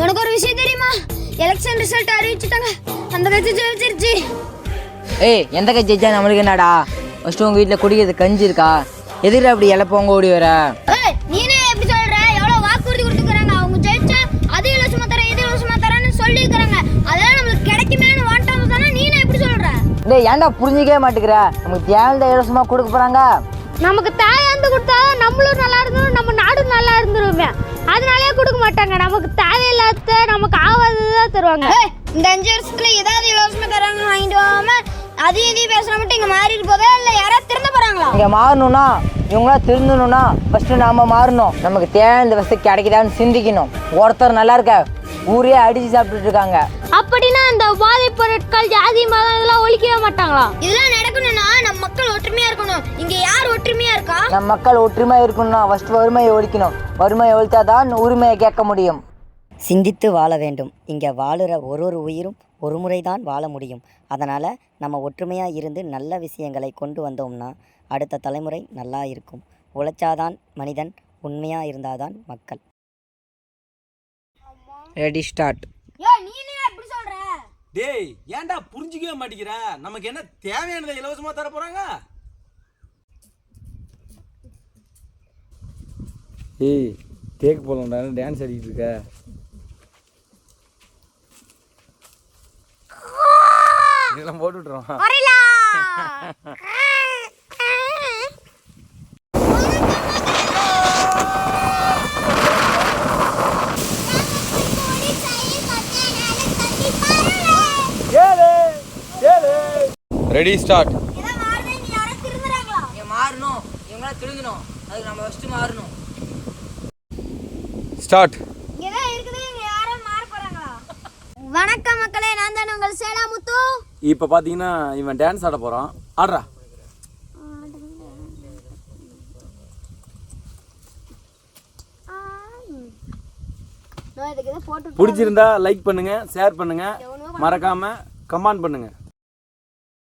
உனக்கு ஒரு விஷயம் தெரியுமா? எலெக்ஷன் ரிசல்ட் அறிவிச்சுட்டாங்க. அந்த கட்சி ஜெயிச்சிருச்சு. எந்த கட்சி ஜெயிச்சா நம்மளுக்கு என்னடா? ஃபர்ஸ்ட் உங்க வீட்டில் குடிக்கிறது கஞ்சி இருக்கா? எதிர அப்படி இழப்பவங்க ஓடி வர. நீனே எப்படி சொல்ற? எவ்வளவு வாக்குறுதி கொடுத்துக்கிறாங்க. அவங்க ஜெயிச்சா அது இலவசமா தரேன் இது இலவசமா தரேன்னு சொல்லிக்கிறாங்க. அதெல்லாம் நம்மளுக்கு கிடைக்குமேனு வாட்டாம தானே நீனே எப்படி சொல்ற? ஏன்டா புரிஞ்சிக்கவே மாட்டேங்கிற? நமக்கு தேவையான இலவசமா கொடுக்க போறாங்க. நமக்கு தேவையானது கொடுத்தா நம்மளும் நல்லா இருந்துரும், நம்ம நாடும் நல்லா இருந்துருமே. அதனாலே கொடுக்க மாட்டாங்க. நமக்கு தேவையில்லாத நமக்கு ஆவாததான் தருவாங்க. இந்த 5 வருஷத்துல ஏதாவது இலவசமா தராங்க வாங்கிட்டு வாங்க. அதையும் இதையும் பேசுற மட்டும் இங்க மாறிட்டு போதா இல்ல யாராவது திருந்த போறாங்களா? இங்க மாறணும்னா இவங்களா திருந்தணும்னா ஃபர்ஸ்ட் நாம மாறணும். நமக்கு தேவையான வசதி கிடைக்குதான்னு சிந்திக்கணும். ஒருத்தர் நல்லா இருக்க ஊரே அடிச்சு சாப்பிட்டுட்டு இருக்காங்க. அப்படின்னா இந்த போதைப் பொருட்கள் ஜாதி மதம் இதெல்லாம் ஒழிக்கவே மாட்டாங்களா? இதெல்லாம் நடக்கணும்னா நம்ம மக்கள் ஒற்றுமையா இருக்கணும். இங்க யார் ஒற்றுமையா இருக்கா? நம்ம மக்கள் ஒற்றுமையா இருக்கணும்னா ஃபர்ஸ்ட் வறுமையை ஒழிக்கணும். வறுமையை ஒழித்தாதான் உரிமையை கேட்க முடியும். சிந்தித்து வாழ வேண்டும். இங்கே வாழுற ஒரு உயிரும் ஒரு முறை தான் வாழ முடியும். அதனால் நம்ம ஒற்றுமையாக இருந்து நல்ல விஷயங்களை கொண்டு வந்தோம்னா அடுத்த தலைமுறை நல்லா இருக்கும். உழைச்சாதான் மனிதன், உண்மையாக இருந்தாதான் மக்கள். Ready start. நீனே எப்படி சொல்ற? டேய் ஏன்டா புரிஞ்சிக்கவே மாட்டேங்கிற? நமக்கு என்ன தேவையானதை இலவசமா தர போறாங்க? கேக் போடலாம்டா, டான்ஸ் ஆடிட்டு இருக்க. இதெல்லாம் போட்டு விட்டுறோம். Ready start. மாறணும், இவங்களா திருந்தணும். அதுக்கு நம்ம ஃபர்ஸ்ட் மாறணும். ஸ்டார்ட். வணக்கம் மக்களே, நான் தான் உங்கள் சேலாமுத்து. இப்போ பார்த்தீங்கன்னா இவன் டான்ஸ் ஆட போகிறான். ஆடுறா. பிடிச்சிருந்தா லைக் பண்ணுங்க, ஷேர் பண்ணுங்க, மறக்காம கமெண்ட் பண்ணுங்க.